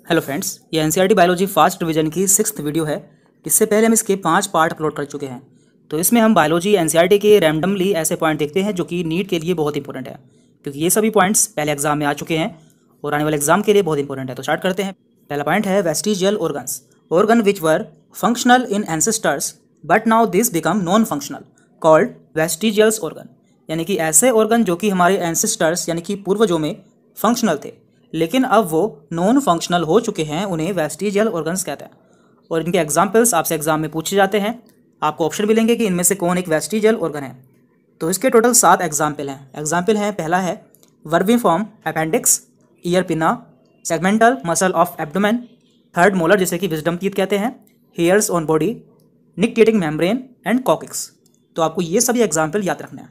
Hello friends, ये NCERT biology first division की 6th video है। इससे पहले हम इसके 5 पार्ट अपलोड कर चुके हैं। तो इसमें हम बायोलॉजी एनसीईआरटी के रैंडमली ऐसे पॉइंट देखते हैं जो कि नीट के लिए बहुत इंपॉर्टेंट है, क्योंकि ये सभी पॉइंट्स पहले एग्जाम में आ चुके हैं और आने वाले एग्जाम के लिए बहुत इंपॉर्टेंट है। तो स्टार्ट करते हैं। पहला पॉइंट है vestigial organs, organ which were functional in ancestors but now this become non functional called vestigials organ. यानी कि ऐसे ऑर्गन जो कि हमारे एंसेस्टर्स यानी कि पूर्वजों में फंक्शनल थे लेकिन अब वो नॉन फंक्शनल हो चुके हैं, उन्हें वेस्टिजियल ऑर्गन्स कहते हैं। और इनके एग्जाम्पल्स आपसे एग्जाम में पूछे जाते हैं। आपको ऑप्शन मिलेंगे कि इनमें से कौन एक वेस्टिजियल ऑर्गन है। तो इसके टोटल 7 एग्जाम्पल हैं। पहला है vermiform appendix, ear pinna, segmental muscle of abdomen, third molar जिसे कि विजडम टीथ कहते हैं, hairs on body, nictitating membrane and coccyx. तो आपको ये सभी एग्जाम्पल याद रखना है।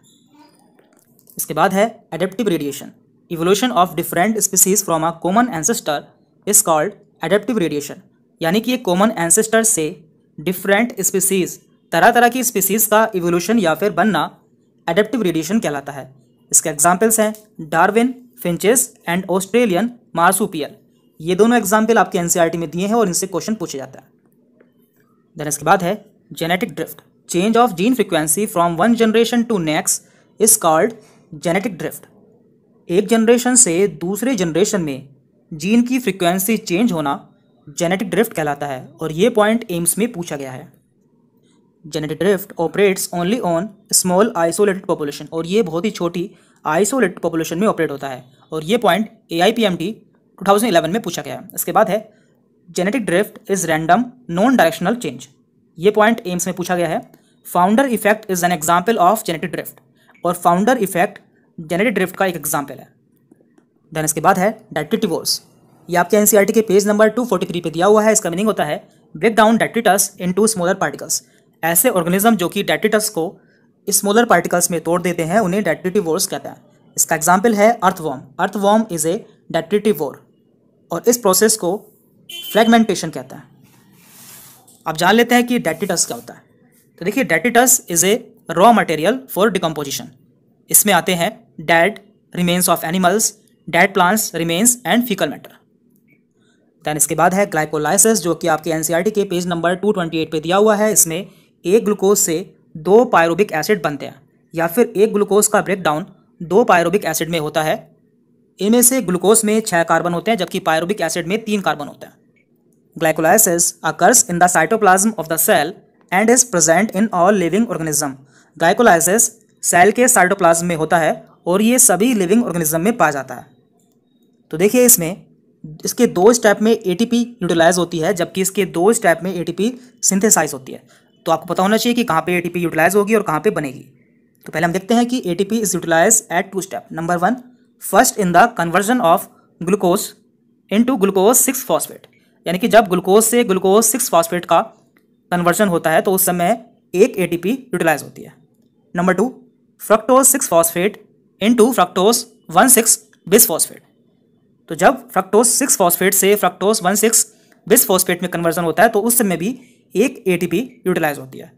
इसके बाद है adaptive radiation, evolution of different species from a common ancestor is called adaptive radiation. यानी कि एक कॉमन एंसेस्टर से डिफरेंट स्पीसीज, तरह तरह की स्पीसीज का इवोल्यूशन या फिर बनना एडेप्टिव रेडिएशन कहलाता है। इसके एग्जाम्पल्स हैं Darwin, finches and Australian marsupial. ये दोनों एग्जाम्पल आपके एनसीईआरटी में दिए हैं और इनसे क्वेश्चन पूछे जाता है। देन इसके बाद है genetic drift, change of gene frequency from one generation to next is called genetic drift. एक जनरेशन से दूसरे जनरेशन में जीन की फ्रीक्वेंसी चेंज होना जेनेटिक ड्रिफ्ट कहलाता है और ये पॉइंट एम्स में पूछा गया है। Genetic drift operates only on small isolated population, और ये बहुत ही छोटी आइसोलेटेड पॉपुलेशन में ऑपरेट होता है और ये पॉइंट AIPMT 2011 में पूछा गया है। इसके बाद है genetic drift is random non directional change. ये पॉइंट एम्स में पूछा गया है। Founder effect is an example of genetic drift, और फाउंडर इफेक्ट जेनेटिक ड्रिफ्ट का एक एग्जाम्पल है। देन इसके बाद है डेट्रिटिवोर्स। ये आपके एनसीईआरटी के पेज नंबर 243 पे दिया हुआ है। इसका मीनिंग होता है break down detritus into smaller particles. ऐसे ऑर्गेनिज्म जो कि डेट्रिटस को स्मॉलर पार्टिकल्स में तोड़ देते हैं उन्हें डेट्रिटिवोर्स कहते हैं। इसका एग्जाम्पल है अर्थवॉर्म। अर्थवॉर्म इज ए डेट्रिटिवोर और इस प्रोसेस को फ्रेगमेंटेशन कहता है। अब जान लेते हैं कि डेट्रिटस क्या होता है। तो देखिए, detritus is a raw material for decomposition. इसमें आते हैं dead remains of animals, dead plants remains and faecal matter. Then इसके बाद है ग्लाइकोलाइसिस, जो कि आपके एनसीईआरटी के पेज नंबर 228 पे दिया हुआ है। इसमें एक ग्लूकोज से 2 पायरुबिक एसिड बनते हैं, या फिर एक ग्लूकोज का ब्रेकडाउन 2 पायरुबिक एसिड में होता है। इनमें से ग्लूकोज में 6 कार्बन होते हैं जबकि पायरुबिक एसिड में 3 कार्बन होते हैं। Glycolysis occurs in the cytoplasm of the cell and is present in all living organism. Glycolysis cell के साइटोप्लाज्म में होता है और ये सभी लिविंग ऑर्गेनिज्म में पाया जाता है। तो देखिए, इसके 2 स्टेप में ATP यूटिलाइज होती है जबकि इसके 2 स्टेप में ATP सिंथेसाइज होती है। तो आपको पता होना चाहिए कि कहाँ पे ATP यूटिलाइज होगी और कहाँ पे बनेगी। तो पहले हम देखते हैं कि ATP is utilise at 2 step. Number 1, first in the conversion of glucose into glucose 6 phosphate. यानी कि जब ग्लूकोज से ग्लूकोज 6 फॉस्फेट का कन्वर्जन होता है तो उस समय एक ATP यूटिलाइज होती है। Number 2, fructose 6 phosphate into fructose 1,6 bisphosphate. तो जब फ्रक्टोज 6 फॉस्फेट से फ्रक्टोज 1,6 बिसफॉस्फेट में कन्वर्जन होता है तो उस समय भी एक ATP यूटिलाइज होती है।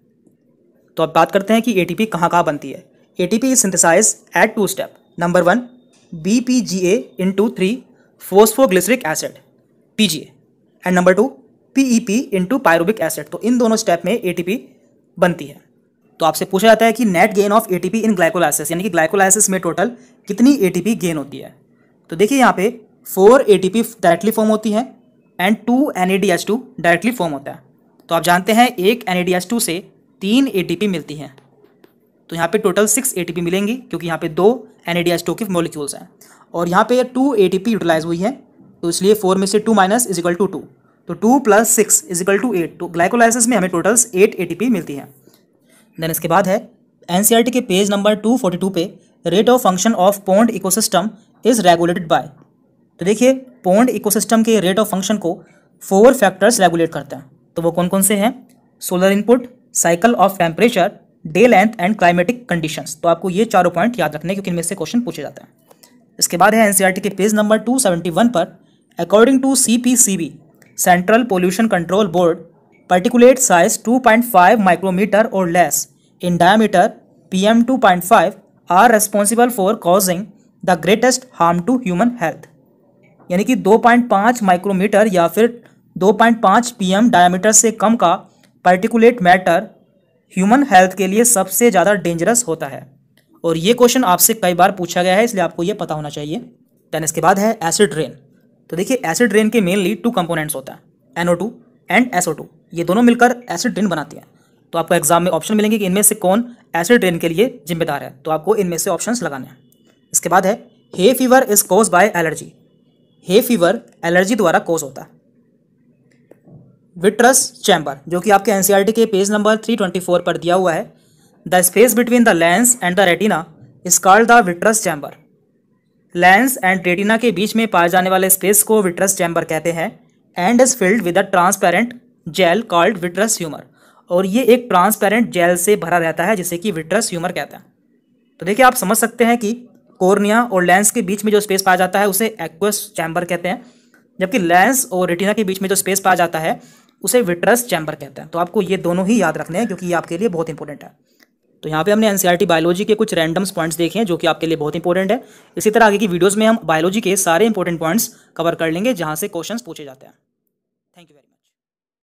तो अब बात करते हैं कि ATP कहाँ कहाँ बनती है। ATP is synthesise at 2 step. Number 1, BPGA into 3 phosphoglyceric acid PGA, and number 2, PEP into pyruvic acid. तो इन दोनों स्टेप में ATP बनती है। तो आपसे पूछा जाता है कि net gain of ATP in glycolysis, यानी कि ग्लाइकोलाइसिस में टोटल कितनी ATP गेन होती है। तो देखिए, यहाँ पे 4 ATP डायरेक्टली फॉर्म होती है एंड 2 NADH2 डायरेक्टली फॉर्म होता है। तो आप जानते हैं एक NADH2 से 3 ATP मिलती हैं। तो यहाँ पे टोटल 6 ATP मिलेंगी क्योंकि यहाँ पे 2 NADH2 के मॉलिक्यूल्स हैं और यहाँ पे 2 ATP यूटिलाइज हुई है। तो इसलिए 4 में से 2 माइनस इज इक्वल टू 2, तो 2 + 6 इज इक्वल टू 8। तो ग्लाइकोलाइसिस में हमें टोटल 8 ATP मिलती है। देन इसके बाद है एनसीईआरटी के पेज नंबर 242 पे rate of function of pond ecosystem is regulated by. तो देखिए, पॉन्ड इकोसिस्टम के रेट ऑफ फंक्शन को 4 फैक्टर्स रेगुलेट करते हैं। तो वो कौन कौन से हैं? Solar input, cycle of temperature, day length and climatic conditions. तो आपको ये चारों पॉइंट याद रखने क्योंकि इनमें से क्वेश्चन पूछे जाते हैं। इसके बाद है एनसीईआरटी के पेज नंबर 271 पर according to CPCB central pollution control board, particulate size 2.5 micrometer or less in diameter PM2.5 are responsible for causing the greatest harm to human health। यानी कि 2.5 माइक्रोमीटर या फिर 2.5 pm डायमीटर से कम का particulate matter human health के लिए सबसे ज़्यादा डेंजरस होता है। और ये क्वेश्चन आपसे कई बार पूछा गया है, इसलिए आपको ये पता होना चाहिए। देन इसके बाद है एसिड रेन। तो देखिए एसिड रेन के मेनली 2 कंपोनेंट्स होता है, NO2 एंड SO2। ये दोनों मिलकर एसिड रेन बनाती हैं। तो आपको एग्जाम में ऑप्शन मिलेंगे कि इनमें से कौन एसिड रेन के लिए जिम्मेदार है, तो आपको इनमें से ऑप्शंस लगाने हैं। इसके बाद है hay fever is cause by allergy. Hay fever allergy द्वारा कॉज होता है। विट्रस चैम्बर, जो कि आपके एनसीईआरटी के पेज नंबर 324 पर दिया हुआ है। The space between the lens and the retina is called the vitreous chamber. Lens and retina के बीच में पाए जाने वाले स्पेस को विट्रस चैम्बर कहते हैं। And is filled with a transparent gel called vitreous humour. और ये एक ट्रांसपेरेंट जेल से भरा रहता है जिसे कि विट्रस ह्यूमर कहते हैं। तो देखिए आप समझ सकते हैं कि कॉर्निया और लेंस के बीच में जो स्पेस पाया जाता है उसे एक्वस चैम्बर कहते हैं, जबकि लेंस और रेटिना के बीच में जो स्पेस पाया जाता है उसे विट्रस चैम्बर कहते हैं। तो आपको ये दोनों ही याद रखने हैं क्योंकि ये आपके लिए बहुत इंपॉर्टेंट है। तो यहाँ पे हमने एनसीईआरटी बायोलॉजी के कुछ रैंडम्स पॉइंट्स देखे हैं जो कि आपके लिए बहुत इंपॉर्टेंट है। इसी तरह आगे की वीडियोस में हम बायोलॉजी के सारे इंपॉर्टेंट पॉइंट्स कवर कर लेंगे जहाँ से क्वेश्चंस पूछे जाते हैं। Thank you.